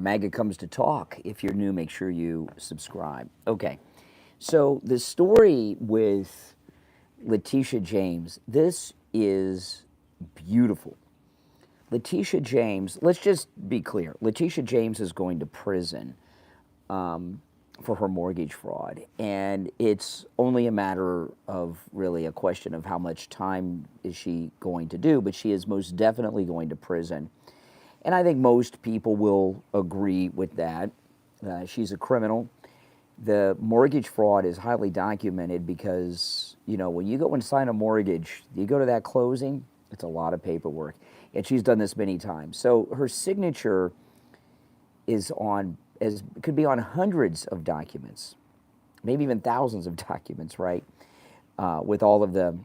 MAGA Comes to Talk. If you're new, make sure you subscribe. Okay, so the story with Letitia James, this is beautiful. Letitia James, let's just be clear. Letitia James is going to prison for her mortgage fraud. And it's only a matter of really a question of how much time is she going to do, but she is most definitely going to prison. And I think most people will agree with that. She's a criminal. The mortgage fraud is highly documented because, you know, when you go and sign a mortgage, you go to that closing, it's a lot of paperwork. And she's done this many times. So her signature is on, could be on hundreds of documents, maybe even thousands of documents, right? With all of the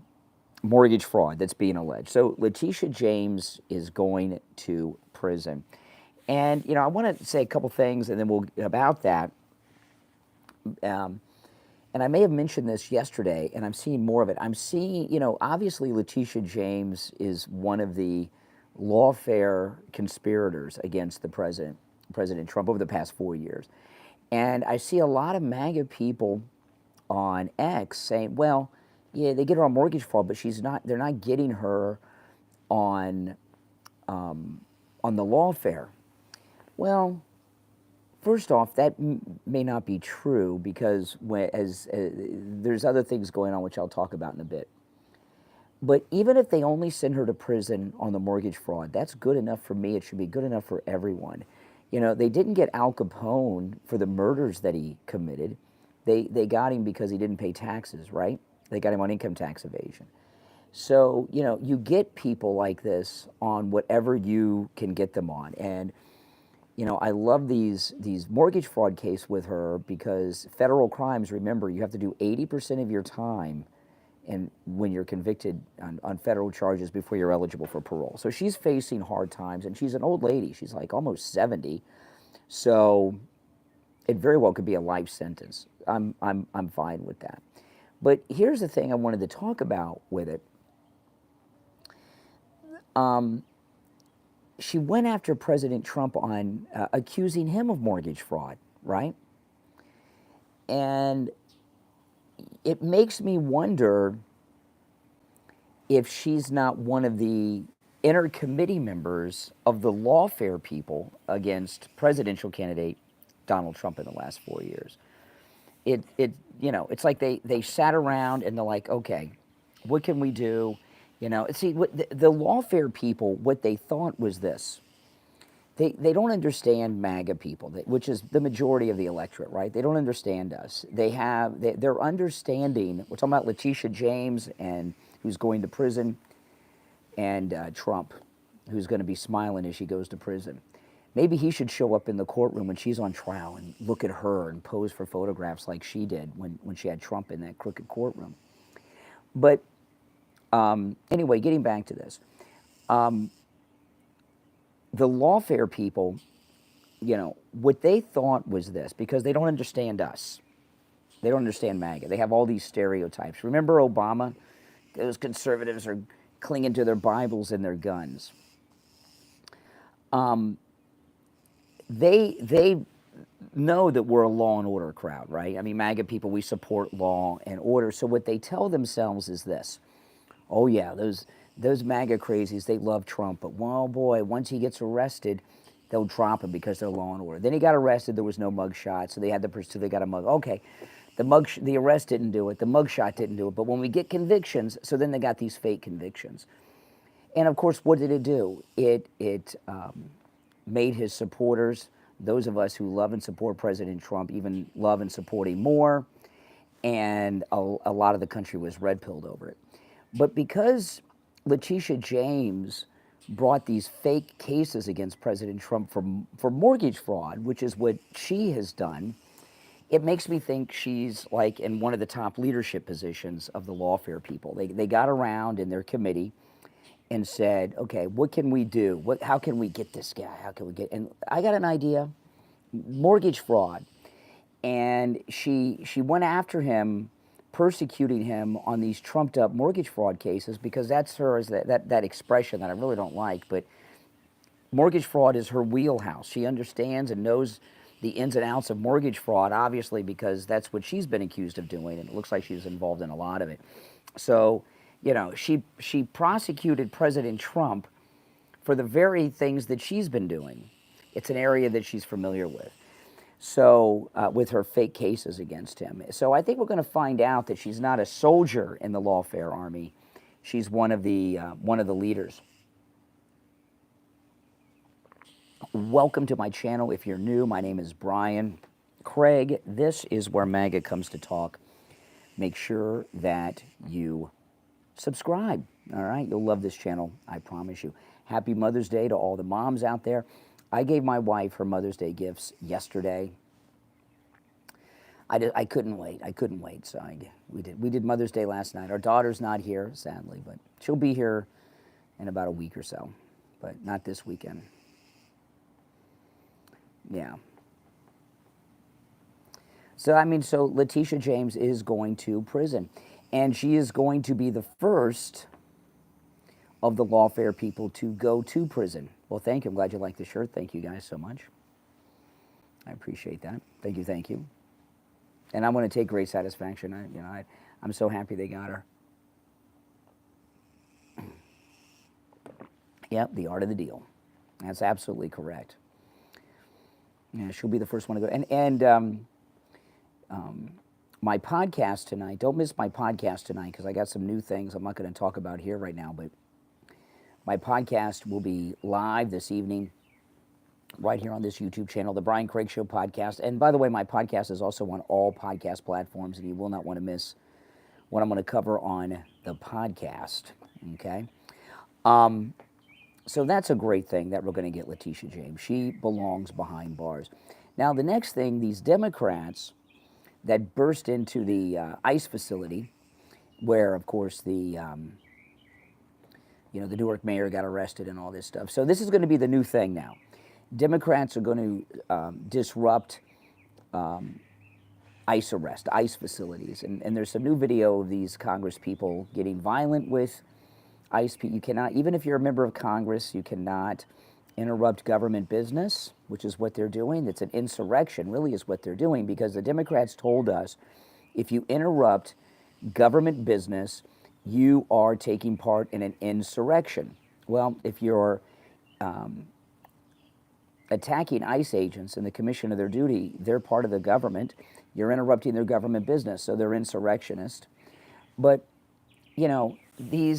mortgage fraud that's being alleged. So Letitia James is going to prison. And, you know, I want to say a couple things and then we'll about that. And I may have mentioned this yesterday, and I'm seeing more of it. I'm seeing, you know, obviously Letitia James is one of the lawfare conspirators against the President Trump over the past 4 years. And I see a lot of MAGA people on X saying, well, yeah, they get her on mortgage fraud, but they're not getting her on the lawfare. Well, first off, that may not be true because there's other things going on which I'll talk about in a bit. But even if they only send her to prison on the mortgage fraud, that's good enough for me. It should be good enough for everyone. You know, they didn't get Al Capone for the murders that he committed. They got him because he didn't pay taxes, right? They got him on income tax evasion. So, you know, you get people like this on whatever you can get them on. And, you know, I love these mortgage fraud case with her because federal crimes, remember, you have to do 80% of your time and when you're convicted on federal charges before you're eligible for parole. So she's facing hard times, and she's an old lady. She's like almost 70. So it very well could be a life sentence. I'm fine with that. But here's the thing I wanted to talk about with it. She went after President Trump on accusing him of mortgage fraud, right? And it makes me wonder if she's not one of the inner committee members of the lawfare people against presidential candidate Donald Trump in the last 4 years. You know, it's like they sat around and they're like, okay, what can we do? You know, see, the lawfare people, what they thought was this. They don't understand MAGA people, which is the majority of the electorate, right? They don't understand us. They're understanding, we're talking about Letitia James, and who's going to prison, and Trump, who's going to be smiling as she goes to prison. Maybe he should show up in the courtroom when she's on trial and look at her and pose for photographs like she did when she had Trump in that crooked courtroom. But anyway, getting back to this. The lawfare people, you know, what they thought was this, because they don't understand us. They don't understand MAGA. They have all these stereotypes. Remember Obama? Those conservatives are clinging to their Bibles and their guns. They know that we're a law and order crowd, right? I mean, MAGA people, we support law and order. So what they tell themselves is this. Oh, yeah, those MAGA crazies, they love Trump, but, well, boy, once he gets arrested, they'll drop him because they're law and order. Then he got arrested, there was no mugshot, so they had to pursue, they got a mug. Okay, the arrest didn't do it, the mugshot didn't do it, but when we get convictions, so then they got these fake convictions. And, of course, what did it do? It made his supporters, those of us who love and support President Trump, even love and support him more, and a lot of the country was red-pilled over it. But because Letitia James brought these fake cases against President Trump for mortgage fraud, which is what she has done, it makes me think she's like in one of the top leadership positions of the lawfare people. They got around in their committee and said, okay, what can we do? How can we get this guy? How can we get, and I got an idea, mortgage fraud. And she went after him, persecuting him on these trumped up mortgage fraud cases, because that's her, that expression that I really don't like, but mortgage fraud is her wheelhouse. She understands and knows the ins and outs of mortgage fraud, obviously, because that's what she's been accused of doing, and it looks like she's involved in a lot of it. So, you know, she prosecuted President Trump for the very things that she's been doing. It's an area that she's familiar with. So, with her fake cases against him. So I think we're going to find out that she's not a soldier in the lawfare army. She's one of the leaders. Welcome to my channel. If you're new, my name is Brian Craig. This is where MAGA comes to talk. Make sure that you subscribe. All right, you'll love this channel, I promise you. Happy Mother's Day to all the moms out there. I gave my wife her Mother's Day gifts yesterday. I couldn't wait. I couldn't wait. So we did Mother's Day last night. Our daughter's not here, sadly, but she'll be here in about a week or so, but not this weekend. Yeah. So, I mean, so Letitia James is going to prison, and she is going to be the first of the lawfare people to go to prison. Well, thank you. I'm glad you like the shirt. Thank you guys so much. I appreciate that. Thank you, thank you. And I'm going to take great satisfaction. I'm so happy they got her. Yep, the art of the deal. That's absolutely correct. Yeah, she'll be the first one to go. And my podcast tonight, don't miss my podcast tonight because I got some new things I'm not going to talk about here right now, but my podcast will be live this evening right here on this YouTube channel, The Brian Craig Show podcast. And by the way, my podcast is also on all podcast platforms, and you will not want to miss what I'm going to cover on the podcast, okay? So that's a great thing that we're going to get Letitia James. She belongs behind bars. Now, the next thing, these Democrats that burst into the ICE facility, where, of course, the Newark mayor got arrested and all this stuff. So this is going to be the new thing now. Democrats are going to disrupt ICE arrest, ICE facilities. And there's some new video of these Congress people getting violent with ICE. You cannot, even if you're a member of Congress, you cannot interrupt government business, which is what they're doing. It's an insurrection, really is what they're doing, because the Democrats told us if you interrupt government business, you are taking part in an insurrection. Well, if you're attacking ICE agents in the commission of their duty, they're part of the government. You're interrupting their government business, so they're insurrectionists. But, you know, the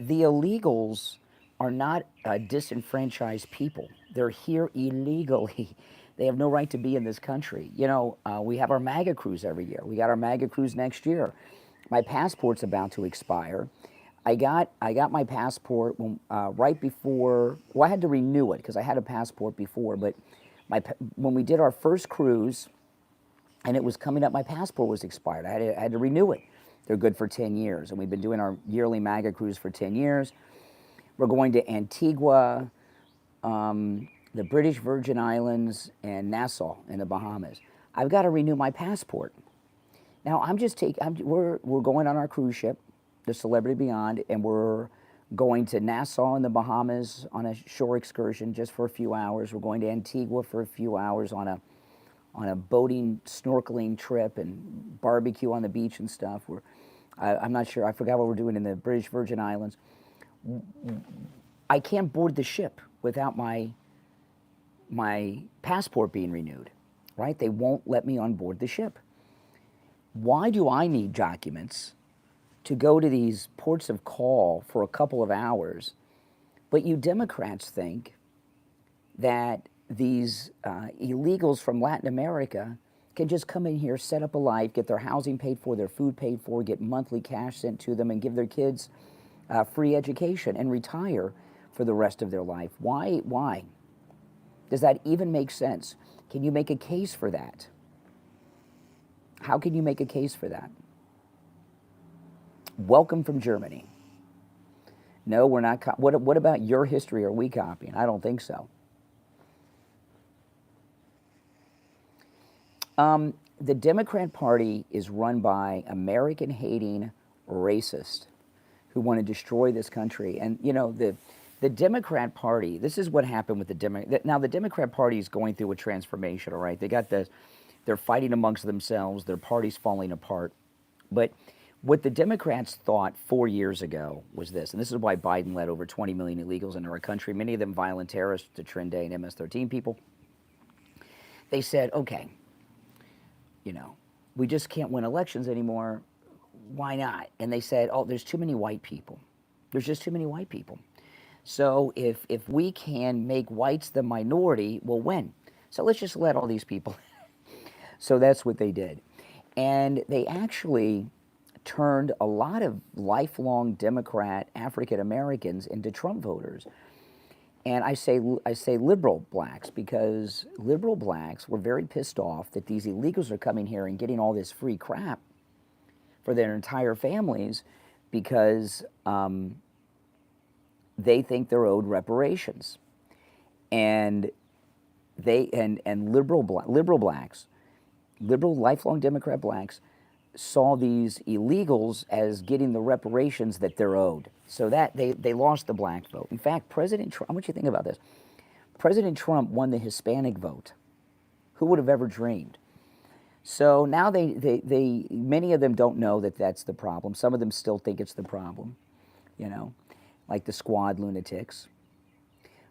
illegals are not disenfranchised people. They're here illegally. They have no right to be in this country. You know, we have our MAGA cruise every year. We got our MAGA cruise next year. My passport's about to expire. I got my passport when, right before. Well, I had to renew it because I had a passport before. But when we did our first cruise, and it was coming up, my passport was expired. I had to renew it. They're good for 10 years, and we've been doing our yearly MAGA cruise for 10 years. We're going to Antigua, the British Virgin Islands, and Nassau in the Bahamas. I've got to renew my passport. Now, we're going on our cruise ship, the Celebrity Beyond, and we're going to Nassau in the Bahamas on a shore excursion just for a few hours. We're going to Antigua for a few hours on a boating, snorkeling trip and barbecue on the beach and stuff. I'm not sure, I forgot what we're doing in the British Virgin Islands. I can't board the ship without my passport being renewed, right? They won't let me on board the ship. Why do I need documents to go to these ports of call for a couple of hours, but you Democrats think that these illegals from Latin America can just come in here, set up a life, get their housing paid for, their food paid for, get monthly cash sent to them, and give their kids free education and retire for the rest of their life? Why? Does that even make sense? Can you make a case for that? How can you make a case for that? Welcome from Germany. No, we're not. What about your history? Are we copying? I don't think so. The Democrat Party is run by American-hating racists who want to destroy this country. And, you know, The Democrat Party, this is what happened with the Democrat. Now, the Democrat Party is going through a transformation, all right? They're fighting amongst themselves, their party's falling apart. But what the Democrats thought 4 years ago was this, and this is why Biden let over 20 million illegals into our country, many of them violent terrorists, the Trinde and MS-13 people. They said, okay, we just can't win elections anymore. Why not? And they said, oh, there's too many white people. There's just too many white people. So if we can make whites the minority, we'll win. So let's just let all these people. So that's what they did. And they actually turned a lot of lifelong Democrat African Americans into Trump voters. And I say liberal blacks because liberal blacks were very pissed off that these illegals are coming here and getting all this free crap for their entire families because they think they're owed reparations. And liberal blacks, liberal lifelong Democrat blacks, saw these illegals as getting the reparations that they're owed. So that they lost the black vote. In fact, President Trump, I want you to think about this. President Trump won the Hispanic vote. Who would have ever dreamed? So now many of them don't know that that's the problem. Some of them still think it's the problem, like the squad lunatics.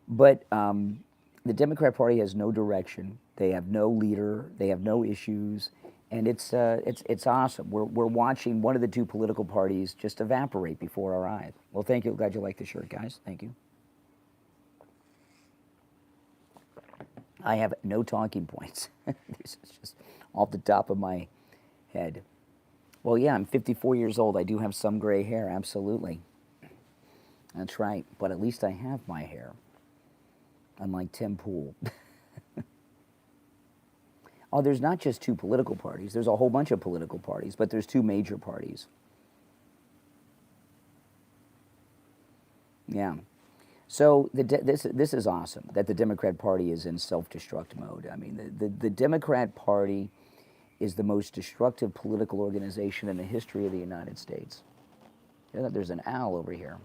But the Democrat Party has no direction. They have no leader. They have no issues. And it's awesome. We're watching one of the two political parties just evaporate before our eyes. Well, thank you. Glad you like the shirt, guys. Thank you. I have no talking points. This is just off the top of my head. Well, yeah, I'm 54 years old. I do have some gray hair, absolutely. That's right. But at least I have my hair. Unlike Tim Pool. Oh, there's not just two political parties. There's a whole bunch of political parties, but there's two major parties. Yeah. So this is awesome that the Democrat Party is in self-destruct mode. I mean, the Democrat Party is the most destructive political organization in the history of the United States. Yeah, there's an owl over here.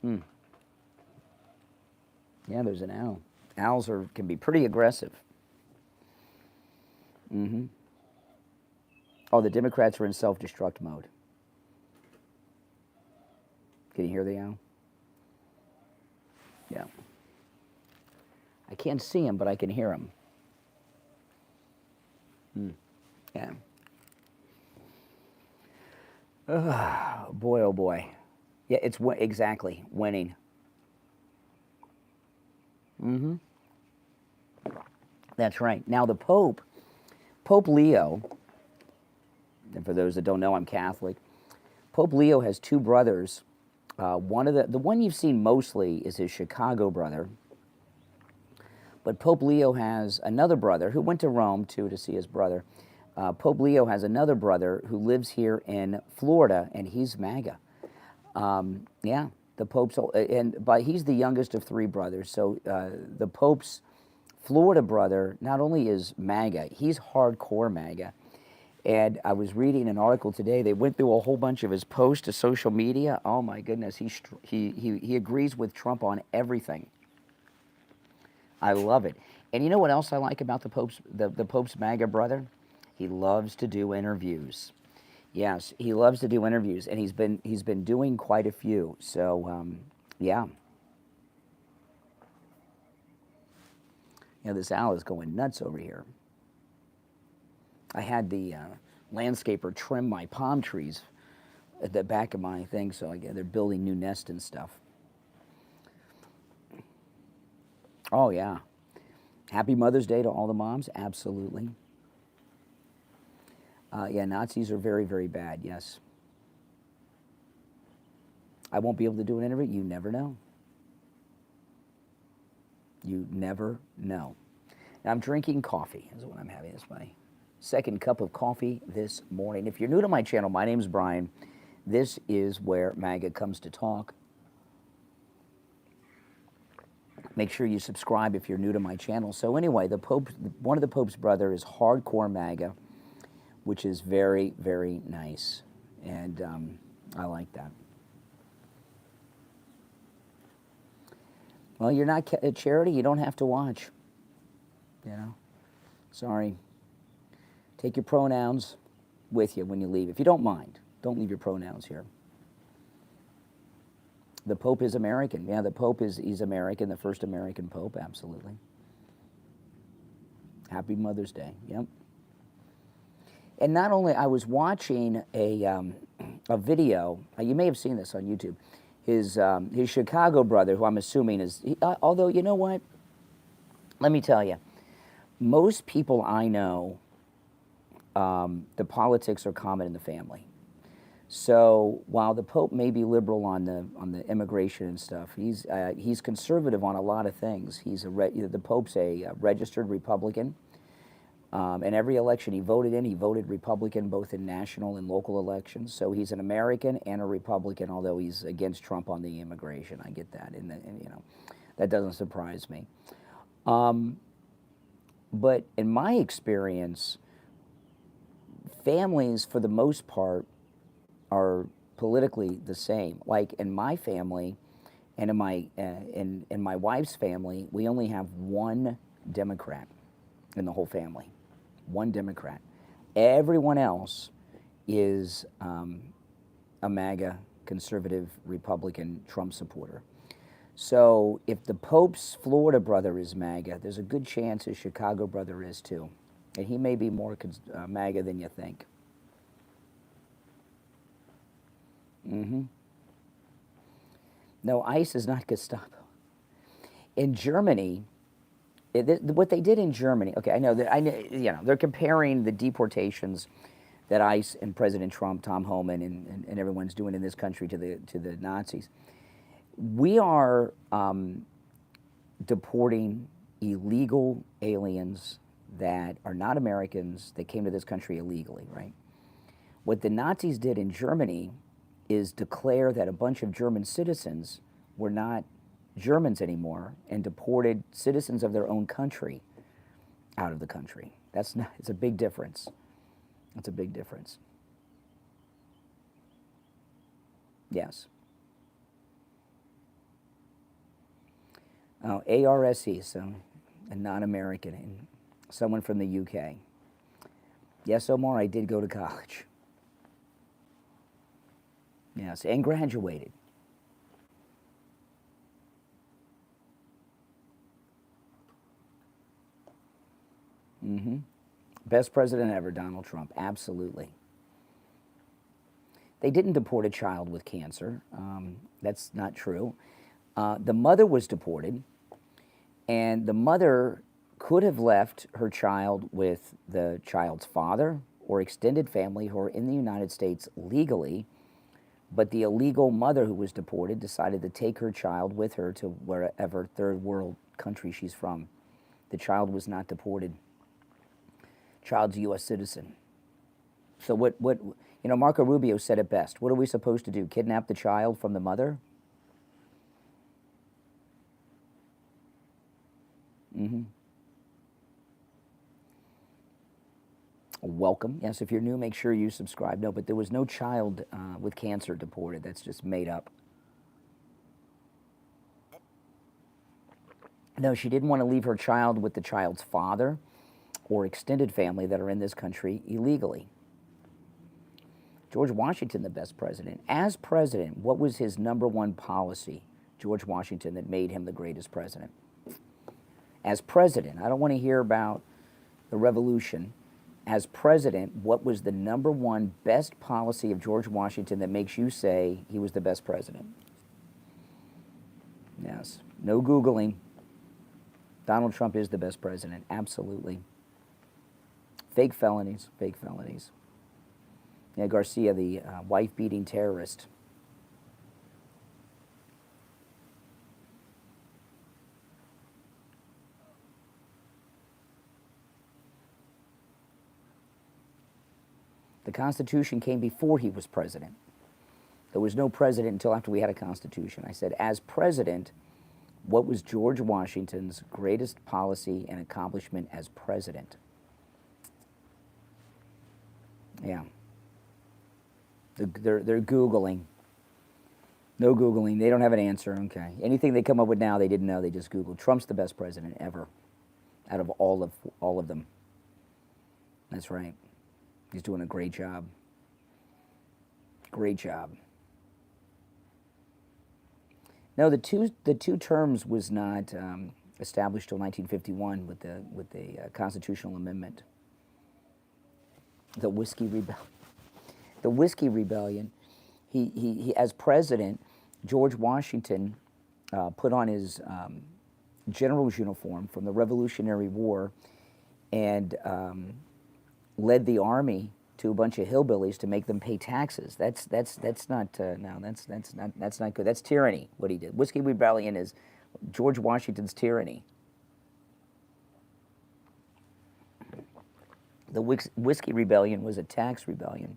Yeah, there's an owl. Owls can be pretty aggressive. Oh, the Democrats are in self-destruct mode. Can you hear the owl? Yeah. I can't see him, but I can hear him. Yeah. Oh, boy, oh boy. Yeah, it's exactly winning. That's right. Now the Pope Leo, and for those that don't know, I'm Catholic. Pope Leo has two brothers. The one you've seen mostly is his Chicago brother. But Pope Leo has another brother who went to Rome too to see his brother. Pope Leo has another brother who lives here in Florida, and he's MAGA. Yeah, the Pope's, but he's the youngest of three brothers. So the Pope's Florida brother not only is MAGA, he's hardcore MAGA. And I was reading an article today. They went through a whole bunch of his posts to social media. Oh my goodness, he agrees with Trump on everything. I love it. And you know what else I like about the Pope's MAGA brother? He loves to do interviews. Yes, he loves to do interviews, and he's been doing quite a few. So yeah. You know, this owl is going nuts over here. I had the landscaper trim my palm trees at the back of my thing, so they're building new nests and stuff. Oh, yeah. Happy Mother's Day to all the moms, absolutely. Yeah, Nazis are very, very bad, yes. I won't be able to do an interview, you never know. You never know. Now, I'm drinking coffee, is what I'm having. It's my second cup of coffee this morning. If you're new to my channel, my name's Brian. This is where MAGA comes to talk. Make sure you subscribe if you're new to my channel. So anyway, one of the Pope's brother is hardcore MAGA, which is very, very nice. And I like that. Well, you're not a charity. You don't have to watch. You know? Sorry. Take your pronouns with you when you leave. If you don't mind, don't leave your pronouns here. The Pope is American. Yeah, the Pope he's American, the first American Pope, absolutely. Happy Mother's Day, yep. And not only, I was watching a video, you may have seen this on YouTube, his Chicago brother, who I'm assuming is, although, you know what? Let me tell you, most people I know, the politics are common in the family. So while the Pope may be liberal on the immigration and stuff, he's conservative on a lot of things. The Pope's a registered Republican. In every election he voted Republican both in national and local elections. So he's an American and a Republican, although he's against Trump on the immigration. I get that, and you know, that doesn't surprise me. But in my experience, families, for the most part, are politically the same. Like in my family, and in my wife's family, we only have one Democrat in the whole family, one Democrat. Everyone else is a MAGA, conservative, Republican, Trump supporter. So if the Pope's Florida brother is MAGA, there's a good chance his Chicago brother is too. And he may be more MAGA than you think. No, ICE is not Gestapo. In Germany, what they did in Germany, okay, I know, you know, they're comparing the deportations that ICE and President Trump, Tom Homan, and everyone's doing in this country to the Nazis. We are deporting illegal aliens that are not Americans that came to this country illegally, right? What the Nazis did in Germany is declare that a bunch of German citizens were not Germans anymore and deported citizens of their own country out of the country. It's a big difference. That's a big difference. Yes. Oh, ARSE, so a non-American, and someone from the UK. Yes, Omar, I did go to college. Yes, and graduated. Best president ever, Donald Trump, absolutely. They didn't deport a child with cancer. That's not true. The mother was deported, and the mother could have left her child with the child's father or extended family who are in the United States legally, but the illegal mother who was deported decided to take her child with her to wherever third world country she's from. The child was not deported. Child's a U.S. citizen. So what, you know, Marco Rubio said it best. What are we supposed to do? Kidnap the child from the mother? Welcome. Yes, if you're new, make sure you subscribe. No, but there was no child with cancer deported. That's just made up. No, she didn't want to leave her child with the child's father or extended family that are in this country illegally. George Washington, the best president. As president, what was his #1 policy, George Washington, that made him the greatest president? As president, I don't want to hear about the revolution. As president, what was the #1 best policy of George Washington that makes you say he was the best president? Yes, no Googling. Donald Trump is the best president, absolutely. Fake felonies, fake felonies. Yeah, Garcia, the wife-beating terrorist. The Constitution came before he was president. There was no president until after we had a Constitution. I said, as president, what was George Washington's greatest policy and accomplishment as president? Yeah. They're Googling. No Googling. They don't have an answer. Okay. Anything they come up with now, they didn't know. They just Googled. Trump's the best president ever, out of all of them. That's right. He's doing a great job. Great job. No, the two terms was not established till 1951 with the constitutional amendment. The Whiskey Rebellion. The Whiskey Rebellion. He as president, George Washington put on his general's uniform from the Revolutionary War and led the army to a bunch of hillbillies to make them pay taxes. That's not that's not good. That's tyranny. What he did. Whiskey Rebellion is George Washington's tyranny. The Whiskey Rebellion was a tax rebellion.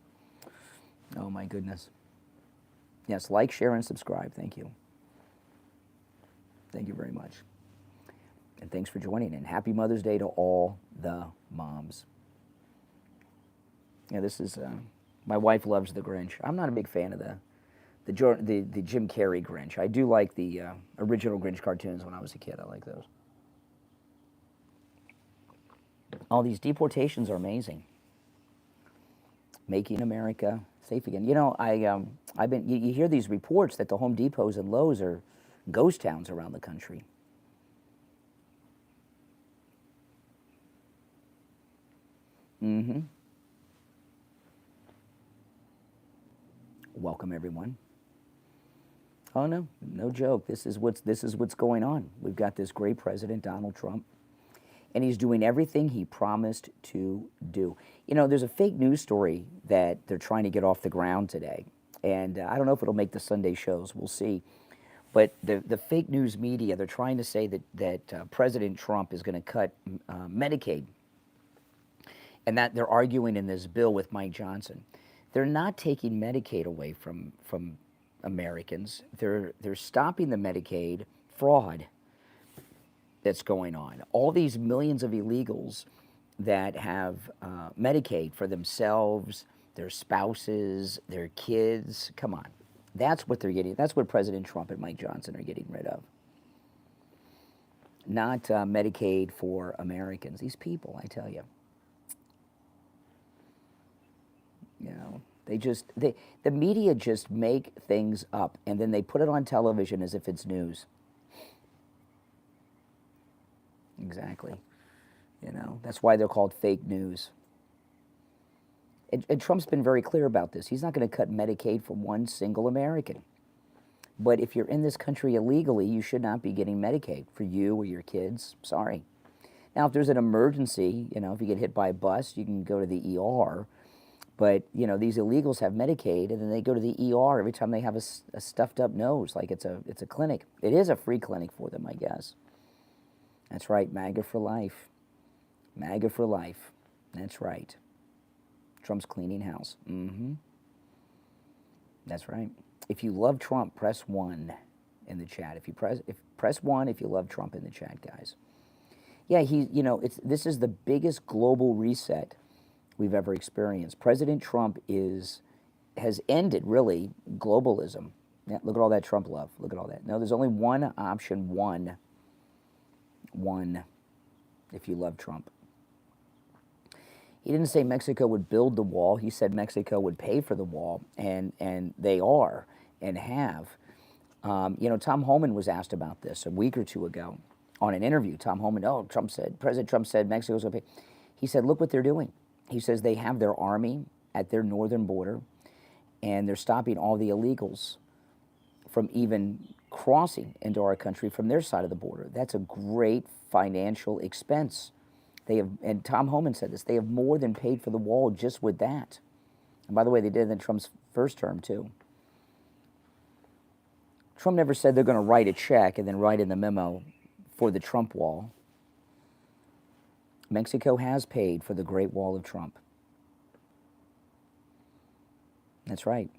Oh my goodness. Yes, like, share, and subscribe. Thank you. Thank you very much. And thanks for joining. And happy Mother's Day to all the moms. Yeah, this is, my wife loves the Grinch. I'm not a big fan of the Jim Carrey Grinch. I do like the original Grinch cartoons when I was a kid. I like those. All these deportations are amazing. Making America safe again. You know, you hear these reports that the Home Depots and Lowe's are ghost towns around the country. Mm-hmm. Welcome, everyone. Oh no, no joke. This is what's going on. We've got this great president, Donald Trump, and he's doing everything he promised to do. You know, there's a fake news story that they're trying to get off the ground today, and I don't know if it'll make the Sunday shows. We'll see. But the fake news media, they're trying to say that President Trump is going to cut Medicaid, and that they're arguing in this bill with Mike Johnson. They're not taking Medicaid away from Americans. They're stopping the Medicaid fraud that's going on. All these millions of illegals that have Medicaid for themselves, their spouses, their kids. Come on. That's what they're getting. That's what President Trump and Mike Johnson are getting rid of. Not Medicaid for Americans. These people, I tell you. You know, the media just make things up, and then they put it on television as if it's news. Exactly. You know, that's why they're called fake news. And Trump's been very clear about this. He's not going to cut Medicaid for one single American. But if you're in this country illegally, you should not be getting Medicaid for you or your kids. Sorry. Now, if there's an emergency, you know, if you get hit by a bus, you can go to the ER. But, you know, these illegals have Medicaid, and then they go to the ER every time they have a stuffed up nose, like it's a clinic. It is a free clinic for them, I guess. That's right, MAGA for life. MAGA for life. That's right. Trump's cleaning house. Mm-hmm. That's right. If you love Trump, press 1 in the chat. Press 1 if you love Trump in the chat, guys. Yeah, this is the biggest global reset we've ever experienced. President Trump has ended, really, globalism. Yeah, look at all that Trump love. Look at all that. No, there's only one option, one, if you love Trump. He didn't say Mexico would build the wall. He said Mexico would pay for the wall, and they are and have. You know, Tom Homan was asked about this a week or two ago on an interview. Tom Homan, President Trump said Mexico's going to pay. He said, look what they're doing. He says they have their army at their northern border, and they're stopping all the illegals from even crossing into our country from their side of the border. That's a great financial expense. They have, and Tom Homan said this, they have more than paid for the wall just with that. And by the way, they did it in Trump's first term, too. Trump never said they're going to write a check and then write in the memo for the Trump wall. Mexico has paid for the Great Wall of Trump. That's right.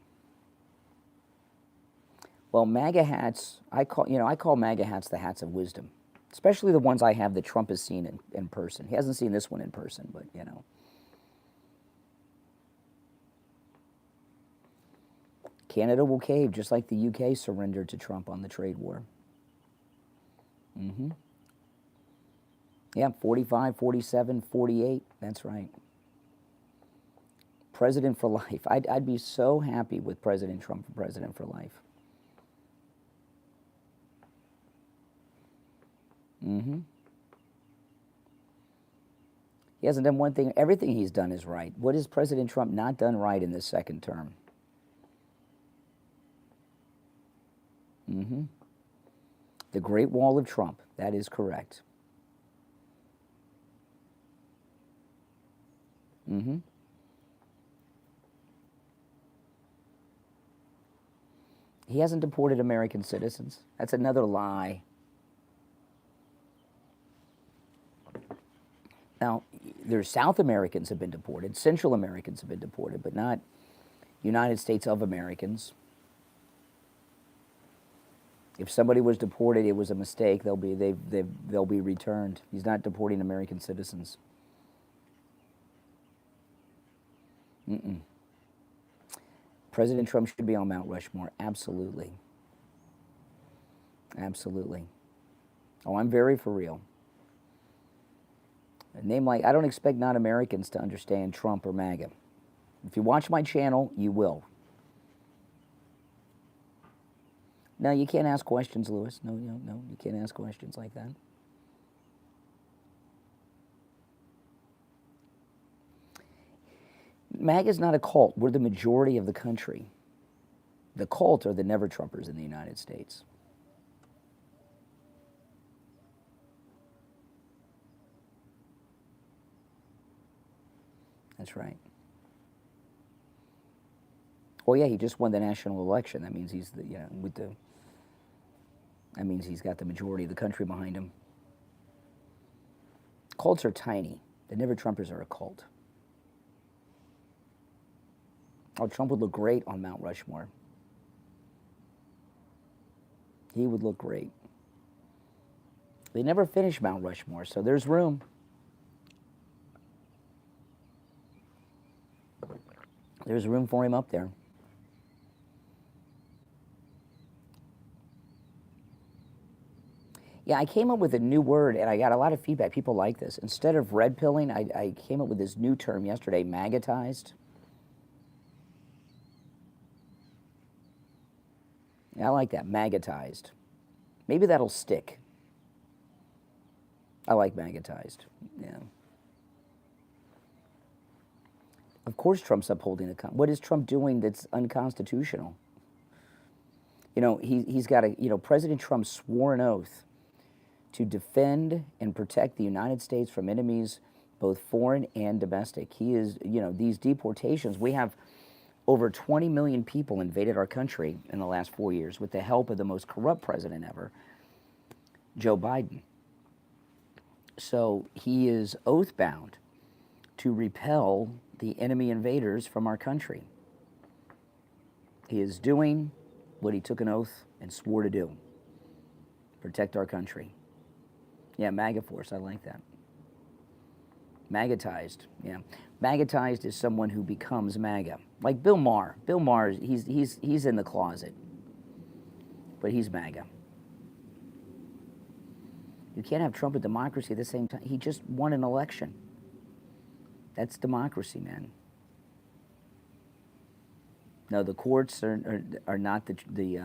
Well, MAGA hats, I call MAGA hats the hats of wisdom, especially the ones I have that Trump has seen in person. He hasn't seen this one in person, but, you know. Canada will cave, just like the UK surrendered to Trump on the trade war. Yeah, 45, 47, 48, that's right. President for life. I'd be so happy with President Trump for president for life. He hasn't done one thing. Everything he's done is right. What has President Trump not done right in this second term? The Great Wall of Trump. That is correct. He hasn't deported American citizens. That's another lie. Now, there's South Americans have been deported, Central Americans have been deported, but not United States of Americans. If somebody was deported, it was a mistake. They'll be returned. He's not deporting American citizens. President Trump should be on Mount Rushmore. Absolutely. Absolutely. Oh, I'm very for real. A name like, I don't expect non-Americans to understand Trump or MAGA. If you watch my channel, you will. No, you can't ask questions, Lewis. No, you can't ask questions like that. MAGA is not a cult. We're the majority of the country. The cult are the never-Trumpers in the United States. That's right. Oh yeah, he just won the national election. That means he's the that means he's got the majority of the country behind him. Cults are tiny. The never-Trumpers are a cult. Oh, Trump would look great on Mount Rushmore. He would look great. They never finished Mount Rushmore, so there's room. There's room for him up there. Yeah, I came up with a new word, and I got a lot of feedback. People like this. Instead of red pilling, I came up with this new term yesterday, magatized. Yeah, I like that, magatized. Maybe that'll stick. I like magatized, yeah. Of course Trump's upholding the... What is Trump doing that's unconstitutional? You know, he's got a... You know, President Trump swore an oath to defend and protect the United States from enemies, both foreign and domestic. He is, you know, these deportations, we have over 20 million people invaded our country in the last 4 years with the help of the most corrupt president ever, Joe Biden. So he is oath-bound to repel the enemy invaders from our country. He is doing what he took an oath and swore to do. Protect our country. Yeah, MAGA force, I like that. Magatized, yeah. Magatized is someone who becomes MAGA. Like Bill Maher. Bill Maher, he's in the closet, but he's MAGA. You can't have Trump and democracy at the same time. He just won an election. That's democracy, man. No, the courts are not the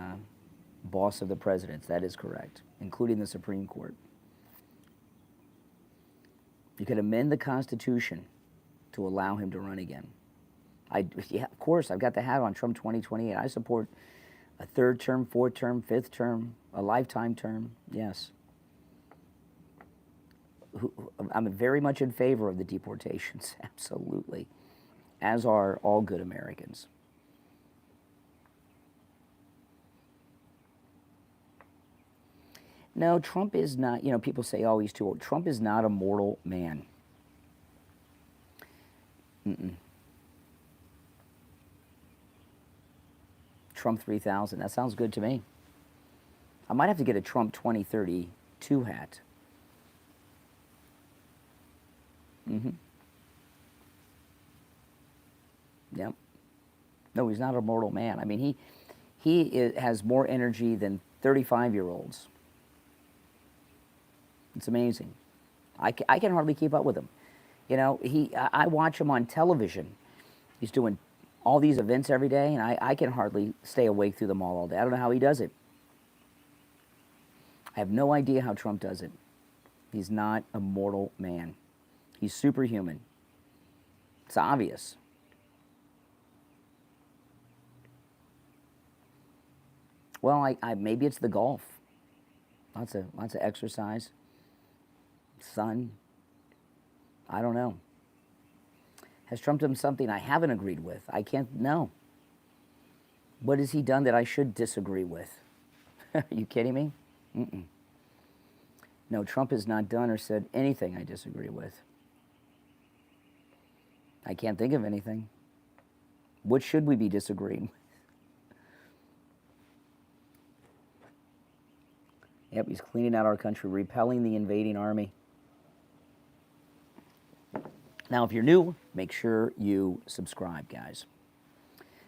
boss of the presidents. That is correct, including the Supreme Court. You could amend the Constitution to allow him to run again. Yeah, of course, I've got the hat on Trump 2028. I support a third term, fourth term, fifth term, a lifetime term, yes. I'm very much in favor of the deportations, absolutely, as are all good Americans. No, Trump is not, you know, people say, oh, he's too old. Trump is not a mortal man. Trump 3000, that sounds good to me. I might have to get a Trump 2032 hat. Yep. No, he's not a mortal man. I mean, has more energy than 35-year-olds. It's amazing. I can hardly keep up with him. You know, I watch him on television. He's doing all these events every day, and I can hardly stay awake through them all day. I don't know how he does it. I have no idea how Trump does it. He's not a mortal man. He's superhuman. It's obvious. Well, maybe it's the golf. Lots of exercise. Sun. I don't know. Has Trump done something I haven't agreed with? I can't know. What has he done that I should disagree with? Are you kidding me? Mm-mm. No, Trump has not done or said anything I disagree with. I can't think of anything. What should we be disagreeing with? Yep, he's cleaning out our country, repelling the invading army. Now, if you're new, make sure you subscribe, guys.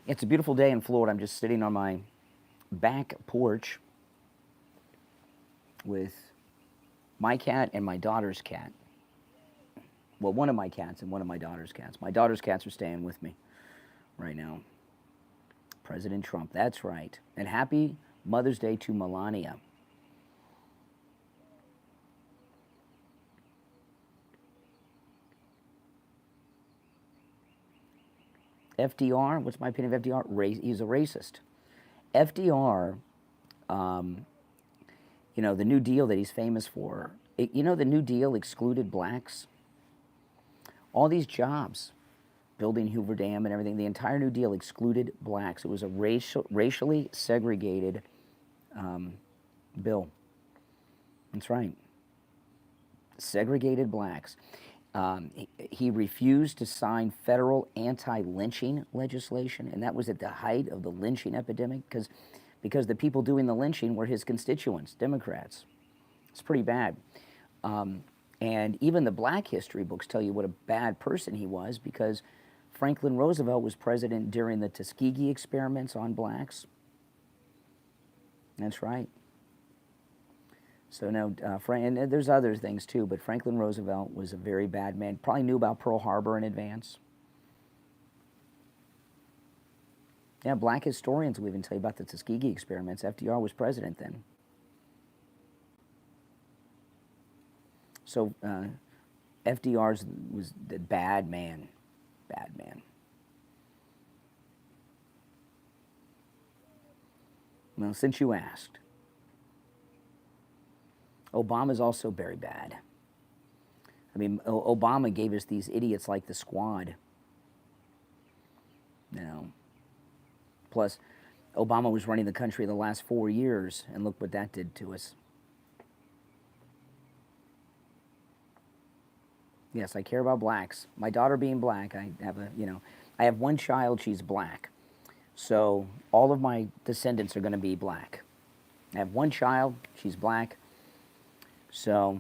It's a beautiful day in Florida. I'm just sitting on my back porch with my cat and my daughter's cat. Well, one of my cats and one of my daughter's cats. My daughter's cats are staying with me right now. President Trump, that's right. And happy Mother's Day to Melania. FDR, what's my opinion of FDR? He's a racist. FDR, you know, the New Deal that he's famous for, you know, the New Deal excluded blacks. All these jobs, building Hoover Dam and everything, the entire New Deal excluded blacks. It was a racially segregated bill. That's right. Segregated blacks. He refused to sign federal anti-lynching legislation, and that was at the height of the lynching epidemic because the people doing the lynching were his constituents, Democrats. It's pretty bad. And even the black history books tell you what a bad person he was, because Franklin Roosevelt was president during the Tuskegee experiments on blacks. That's right. So no, and there's other things too, but Franklin Roosevelt was a very bad man. Probably knew about Pearl Harbor in advance. Yeah, black historians will even tell you about the Tuskegee experiments. FDR was president then. So FDR was the bad man. Bad man. Well, since you asked, Obama's also very bad. I mean, Obama gave us these idiots like the Squad. You know. Plus, Obama was running the country the last 4 years, and look what that did to us. Yes, I care about blacks. My daughter being black, I have one child, she's black. So all of my descendants are going to be black. I have one child, she's black. So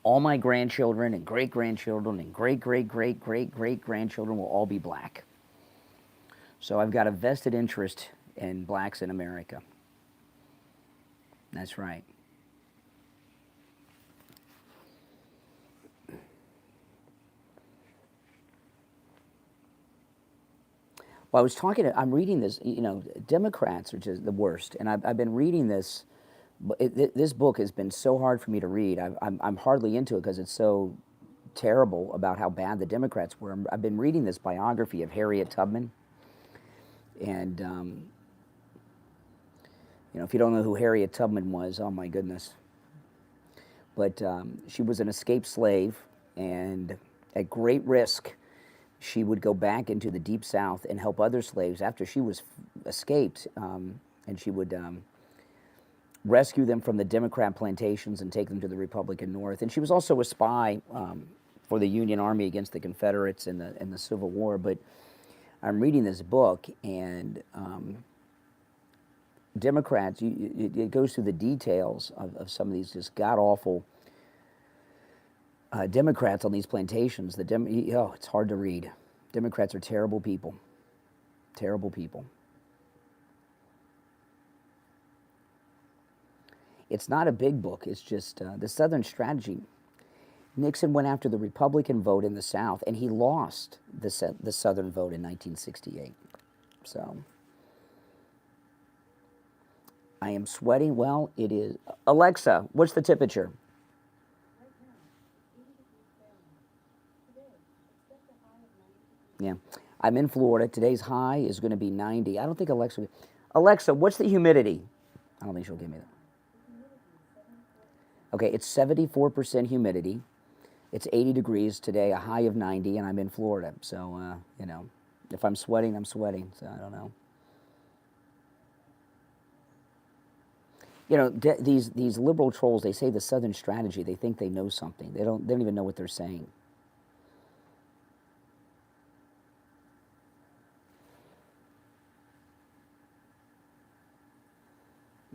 all my grandchildren and great-grandchildren and great-great-great-great-great-grandchildren will all be black. So I've got a vested interest in blacks in America. That's right. Well, I'm reading this, you know, Democrats are just the worst. And I've been reading this. This book has been so hard for me to read. I'm hardly into it because it's so terrible about how bad the Democrats were. I've been reading this biography of Harriet Tubman. And, you know, if you don't know who Harriet Tubman was, oh my goodness. But she was an escaped slave, and at great risk, she would go back into the Deep South and help other slaves after she was escaped, and she would rescue them from the Democrat plantations and take them to the Republican North. And she was also a spy for the Union Army against the Confederates in the Civil War. But I'm reading this book, and Democrats, it goes through the details of some of these just god-awful Democrats on these plantations. It's hard to read. Democrats are terrible people. Terrible people. It's not a big book. It's just the Southern Strategy. Nixon went after the Republican vote in the South, and he lost the Southern vote in 1968. So I am sweating. Well, it is. Alexa, what's the temperature? Yeah. I'm in Florida. Today's high is going to be 90. I don't think Alexa... Alexa, what's the humidity? I don't think she'll give me that. Okay, it's 74% humidity. It's 80 degrees today, a high of 90, and I'm in Florida. So, you know, if I'm sweating, I'm sweating. So I don't know. You know, these liberal trolls, they say the Southern Strategy. They think they know something. They don't even know what they're saying.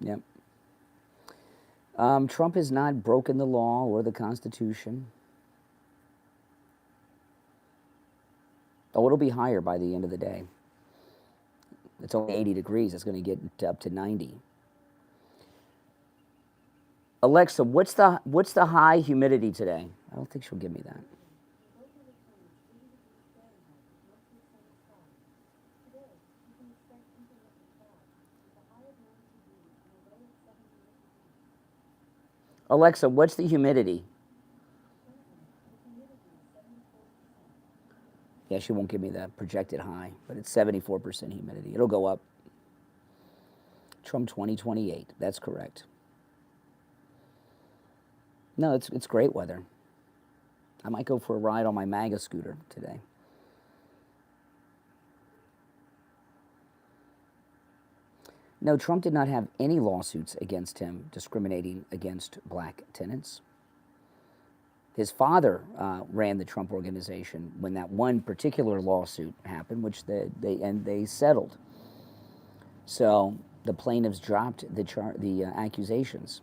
Yep. Trump has not broken the law or the Constitution. Oh, it'll be higher by the end of the day. It's only 80 degrees. It's going to get up to 90. Alexa, what's the high humidity today? I don't think she'll give me that. Alexa, what's the humidity? Yeah, she won't give me the projected high, but it's 74% humidity. It'll go up. Trump 2028, that's correct. No, it's great weather. I might go for a ride on my MAGA scooter today. No, Trump did not have any lawsuits against him discriminating against black tenants. His father ran the Trump organization when that one particular lawsuit happened, which they settled. So the plaintiffs dropped the accusations.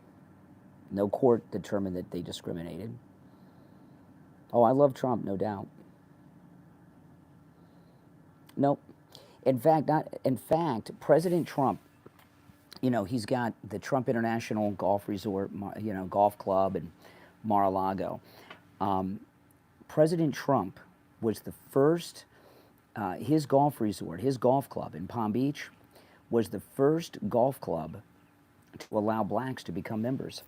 No court determined that they discriminated. Oh, I love Trump, no doubt. Nope. In fact, President Trump, you know, he's got the Trump International Golf Resort, you know, golf club in Mar-a-Lago. President Trump was the first, his golf resort, his golf club in Palm Beach was the first golf club to allow blacks to become members.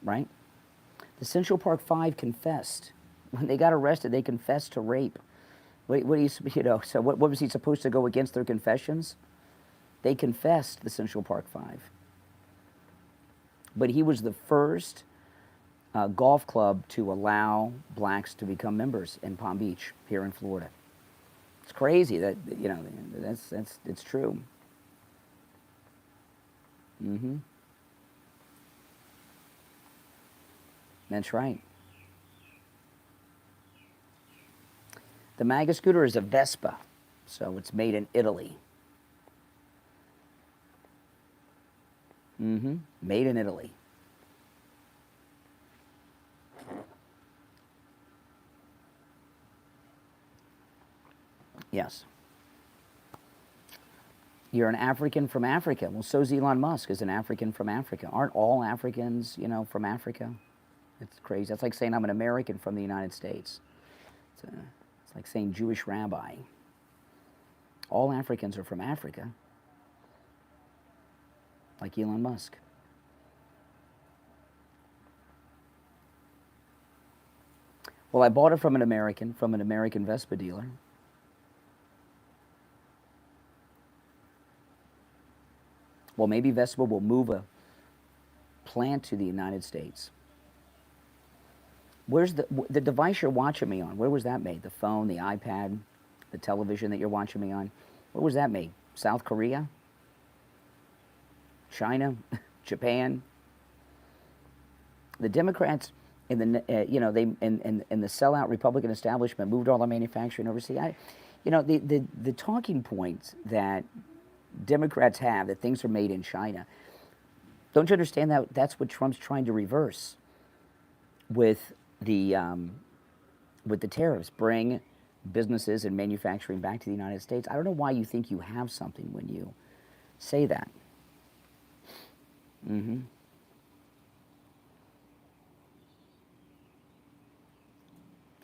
Right? The Central Park Five confessed. When they got arrested, they confessed to rape. What do you know, so what was he supposed to go against their confessions? They confessed, the Central Park Five. But he was the first golf club to allow blacks to become members in Palm Beach, here in Florida. It's crazy that, you know, it's true. Mm-hmm. That's right. The MAGA scooter is a Vespa, so it's made in Italy. Mm-hmm. Made in Italy. Yes. You're an African from Africa. Well, so's Elon Musk is an African from Africa. Aren't all Africans, you know, from Africa? It's crazy. That's like saying I'm an American from the United States. It's like saying Jewish rabbi. All Africans are from Africa, like Elon Musk. Well, I bought it from an American Vespa dealer. Well, maybe Vespa will move a plant to the United States. Where's the device you're watching me on? Where was that made? The phone, the iPad, the television that you're watching me on? Where was that made? South Korea? China? Japan? The Democrats in the you know, they and the sellout Republican establishment moved all the manufacturing overseas. You know, the talking points that Democrats have that things are made in China. Don't you understand that that's what Trump's trying to reverse with the tariffs? Bring businesses and manufacturing back to the United States. I don't know why you think you have something when you say that.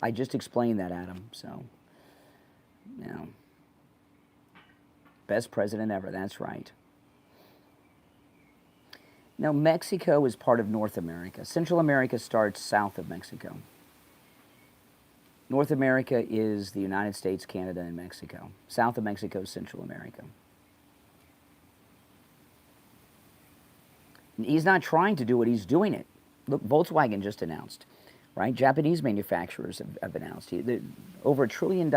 I just explained that, Adam, so, you know. Best president ever, that's right. Now, Mexico is part of North America. Central America starts south of Mexico. North America is the United States, Canada, and Mexico. South of Mexico is Central America. And he's not trying to do it, he's doing it. Look, Volkswagen just announced, right? Japanese manufacturers have announced. Over $1 trillion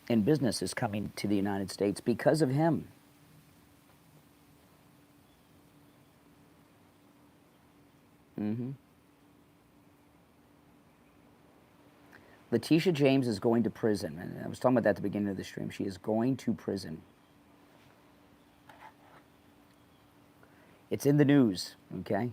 in business is coming to the United States because of him. Letitia James is going to prison. And I was talking about that at the beginning of the stream. She is going to prison. It's in the news, okay?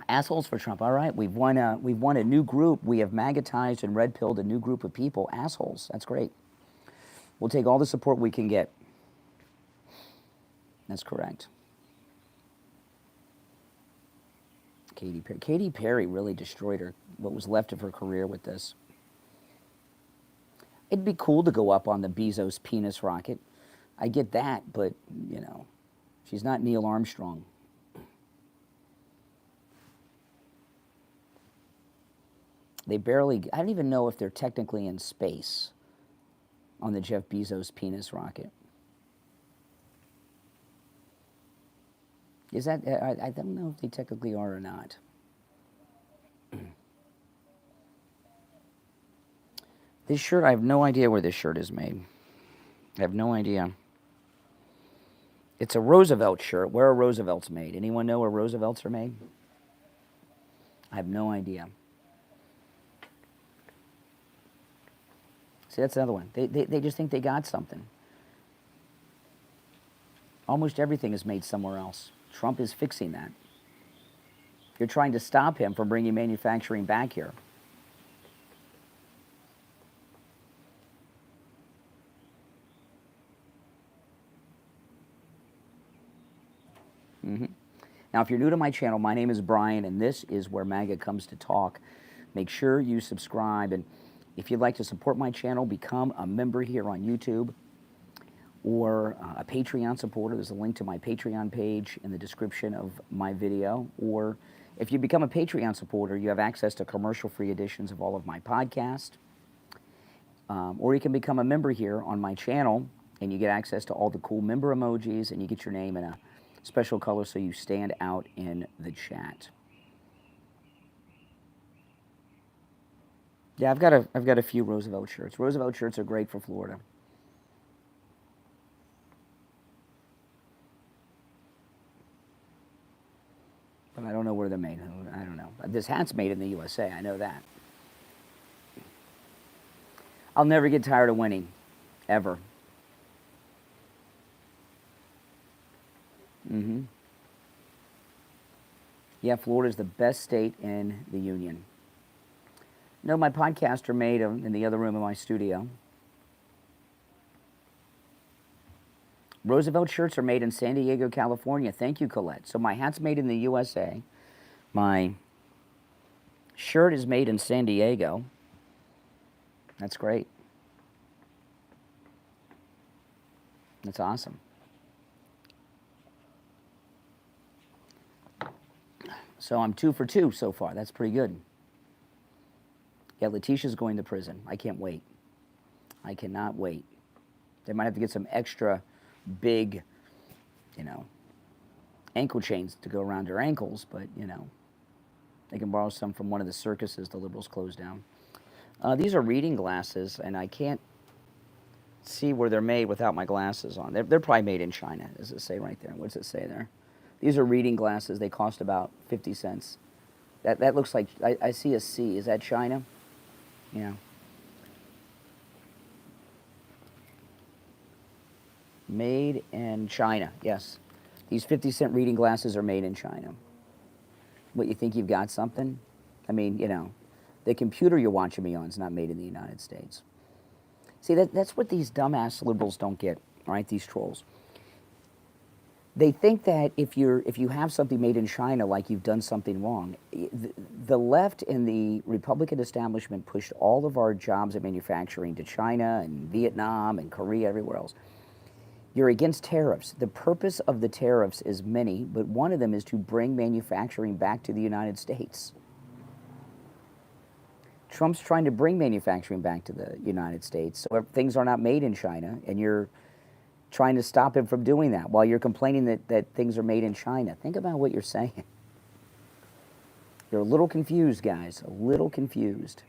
Assholes for Trump. All right, we've won a new group. We have magnetized and red-pilled a new group of people. Assholes. That's great. We'll take all the support we can get. That's correct. Katy Perry. Katy Perry really destroyed what was left of her career with this. It'd be cool to go up on the Bezos penis rocket. I get that, but, you know, she's not Neil Armstrong. They barely, I don't even know if they're technically in space on the Jeff Bezos penis rocket. Is that, I don't know if they technically are or not. This shirt, I have no idea where this shirt is made. I have no idea. It's a Roosevelt shirt. Where are Roosevelts made? Anyone know where Roosevelts are made? I have no idea. See, that's another one. They just think they got something. Almost everything is made somewhere else. Trump is fixing that. You're trying to stop him from bringing manufacturing back here. Now, if you're new to my channel, my name is Brian, and this is where MAGA comes to talk. Make sure you subscribe, and if you'd like to support my channel, become a member here on YouTube or a Patreon supporter. There's a link to my Patreon page in the description of my video. Or if you become a Patreon supporter, you have access to commercial-free editions of all of my podcasts. Or you can become a member here on my channel, and you get access to all the cool member emojis, and you get your name in a special color so you stand out in the chat. Yeah, I've got a few Roosevelt shirts. Roosevelt shirts are great for Florida. But I don't know where they're made. I don't know. This hat's made in the USA. I know that. I'll never get tired of winning, ever. Yeah, Florida's the best state in the union. No, my podcasts are made in the other room of my studio. Roosevelt shirts are made in San Diego, California. Thank you, Colette. So my hat's made in the USA. My shirt is made in San Diego. That's great. That's awesome. So I'm 2 for 2 so far. That's pretty good. Yeah, Letitia's going to prison. I can't wait. I cannot wait. They might have to get some extra big, you know, ankle chains to go around her ankles, but, you know, they can borrow some from one of the circuses the liberals closed down. These are reading glasses, and I can't see where they're made without my glasses on. They're probably made in China, does it say right there? What does it say there? These are reading glasses. They cost about 50 cents. That looks like, I see a C. Is that China? Yeah. Made in China, yes. These 50-cent reading glasses are made in China. What, you think you've got something? I mean, you know, the computer you're watching me on is not made in the United States. See, that's what these dumbass liberals don't get, all right, these trolls. They think that if you have something made in China, like you've done something wrong. The left and the Republican establishment pushed all of our jobs and manufacturing to China and Vietnam and Korea, everywhere else. You're against tariffs. The purpose of the tariffs is many, but one of them is to bring manufacturing back to the United States. Trump's trying to bring manufacturing back to the United States, so things are not made in China, and you're trying to stop him from doing that while you're complaining that things are made in China. Think about what you're saying. You're a little confused, guys, a little confused.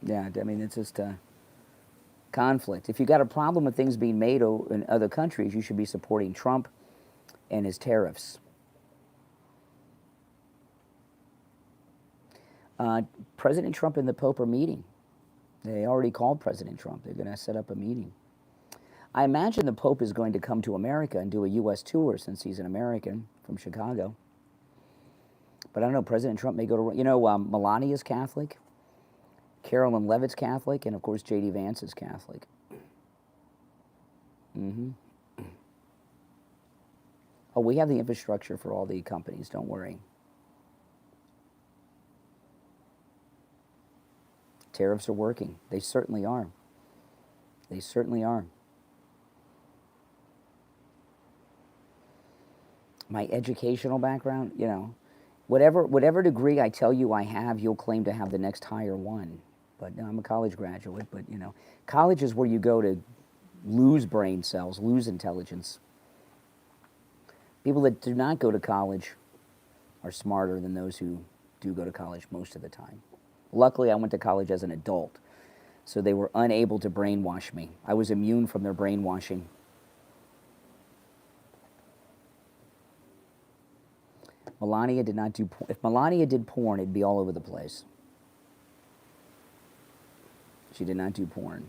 Yeah, I mean, it's just a conflict. If you got a problem with things being made in other countries, you should be supporting Trump and his tariffs. President Trump and the Pope are meeting. They already called President Trump. They're going to set up a meeting. I imagine the Pope is going to come to America and do a U.S. tour since he's an American from Chicago. But I don't know, President Trump may go to, you know, Melania's Catholic, Carolyn Levitt's Catholic, and of course J.D. Vance is Catholic. Oh, we have the infrastructure for all the companies, don't worry. Tariffs are working. They certainly are. They certainly are. My educational background, you know, whatever degree I tell you I have, you'll claim to have the next higher one. But no, I'm a college graduate, but you know, college is where you go to lose brain cells, lose intelligence. People that do not go to college are smarter than those who do go to college most of the time. Luckily, I went to college as an adult, so they were unable to brainwash me. I was immune from their brainwashing. Melania did not do porn. If Melania did porn, it'd be all over the place. She did not do porn.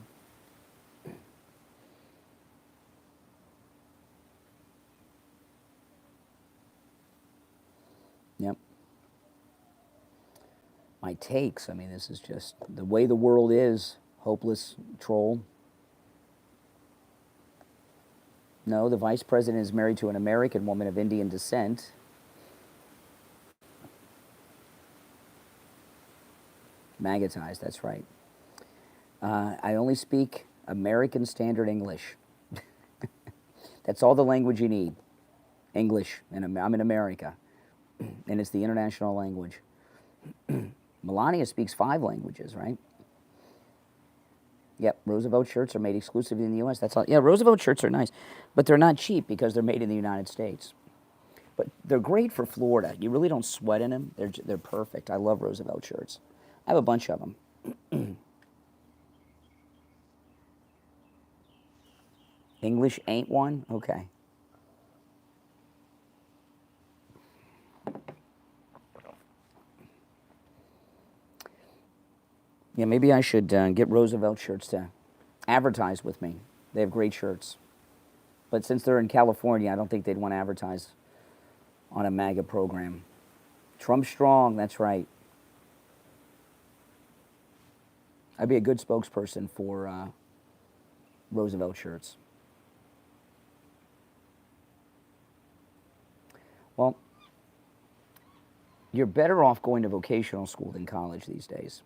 Yep. My takes, I mean, this is just the way the world is. Hopeless troll. No, the vice president is married to an American woman of Indian descent. MAGA ties, that's right. I only speak American Standard English. That's all the language you need. English, and I'm in America. And it's the international language. Melania speaks 5 languages, right? Yep, Roosevelt shirts are made exclusively in the U.S. That's all. Yeah, Roosevelt shirts are nice, but they're not cheap because they're made in the United States. But they're great for Florida. You really don't sweat in them. They're perfect. I love Roosevelt shirts. I have a bunch of them. English ain't one? Okay. Yeah, maybe I should get Roosevelt shirts to advertise with me. They have great shirts. But since they're in California, I don't think they'd want to advertise on a MAGA program. Trump strong, that's right. I'd be a good spokesperson for Roosevelt shirts. Well, you're better off going to vocational school than college these days.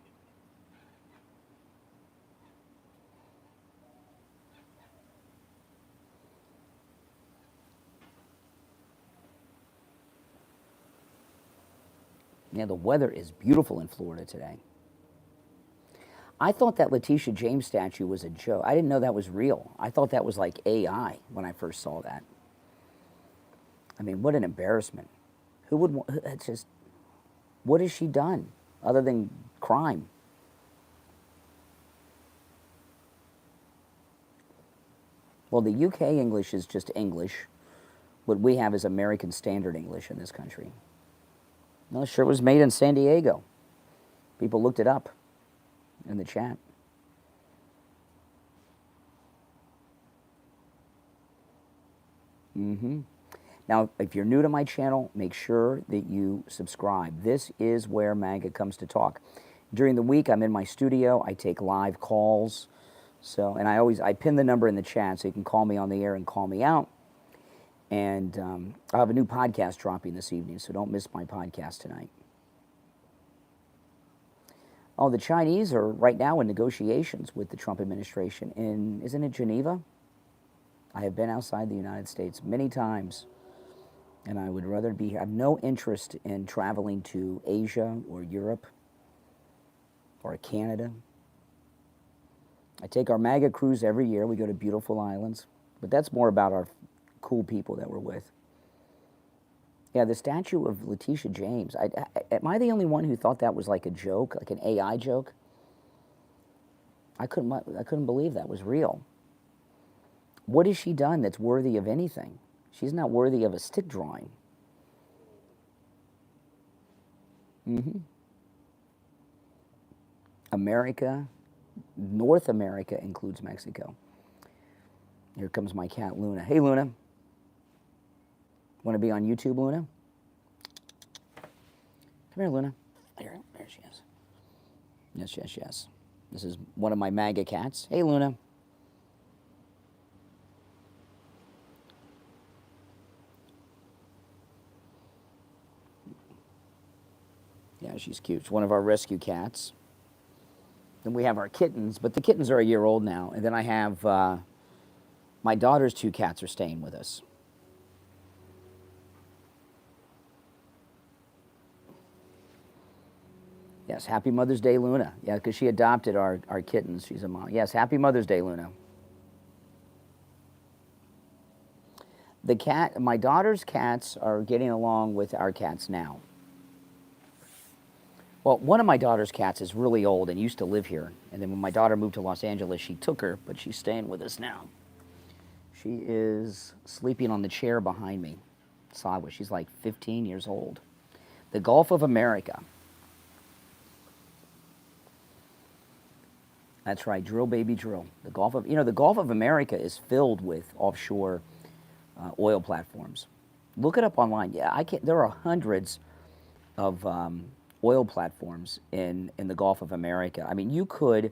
Yeah, the weather is beautiful in Florida today. I thought that Letitia James statue was a joke. I didn't know that was real. I thought that was like AI when I first saw that. I mean, what an embarrassment. Who would want, it's just, what has she done other than crime? Well, the UK English is just English. What we have is American Standard English in this country. No, sure was made in San Diego. People looked it up in the chat. Now, if you're new to my channel, make sure that you subscribe. This is where MAGA comes to talk. During the week, I'm in my studio. I take live calls. So, and I pin the number in the chat so you can call me on the air and call me out. And I have a new podcast dropping this evening, so don't miss my podcast tonight. Oh, the Chinese are right now in negotiations with the Trump administration in, isn't it Geneva? I have been outside the United States many times, and I would rather be here. I have no interest in traveling to Asia or Europe or Canada. I take our MAGA cruise every year. We go to beautiful islands, but that's more about our cool people that we're with. Yeah, the statue of Letitia James. Am I the only one who thought that was like a joke, like an AI joke? I couldn't believe that was real. What has she done that's worthy of anything? She's not worthy of a stick drawing. America, North America includes Mexico. Here comes my cat, Luna. Hey, Luna. Want to be on YouTube, Luna? Come here, Luna. There she is. Yes, yes, yes. This is one of my MAGA cats. Hey, Luna. Yeah, she's cute. It's one of our rescue cats. Then we have our kittens, but the kittens are a year old now. And then I have my daughter's 2 cats are staying with us. Yes, happy Mother's Day, Luna. Yeah, because she adopted our kittens. She's a mom. Yes, happy Mother's Day, Luna. My daughter's cats are getting along with our cats now. Well, one of my daughter's cats is really old and used to live here. And then when my daughter moved to Los Angeles, she took her, but she's staying with us now. She is sleeping on the chair behind me, sideways. She's like 15 years old. The Gulf of America. That's right, drill, baby, drill. The Gulf of America is filled with offshore oil platforms. Look it up online. Yeah, there are hundreds of oil platforms in the Gulf of America. I mean, you could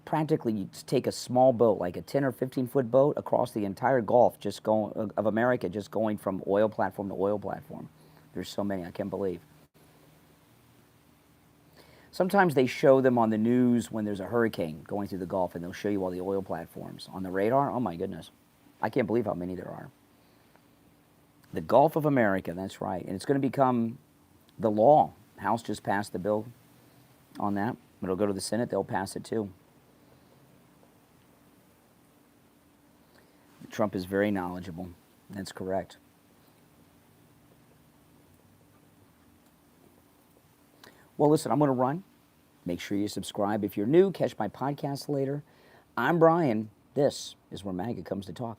practically take a small boat, like a 10 or 15-foot boat, across the entire Gulf of America, just going from oil platform to oil platform. There's so many, I can't believe. Sometimes they show them on the news when there's a hurricane going through the Gulf, and they'll show you all the oil platforms on the radar. Oh, my goodness. I can't believe how many there are. The Gulf of America, that's right. And it's going to become the law. House just passed the bill on that. It'll go to the Senate. They'll pass it, too. Trump is very knowledgeable. That's correct. Well, listen, I'm going to run. Make sure you subscribe. If you're new, catch my podcast later. I'm Brian. This is where MAGA comes to talk.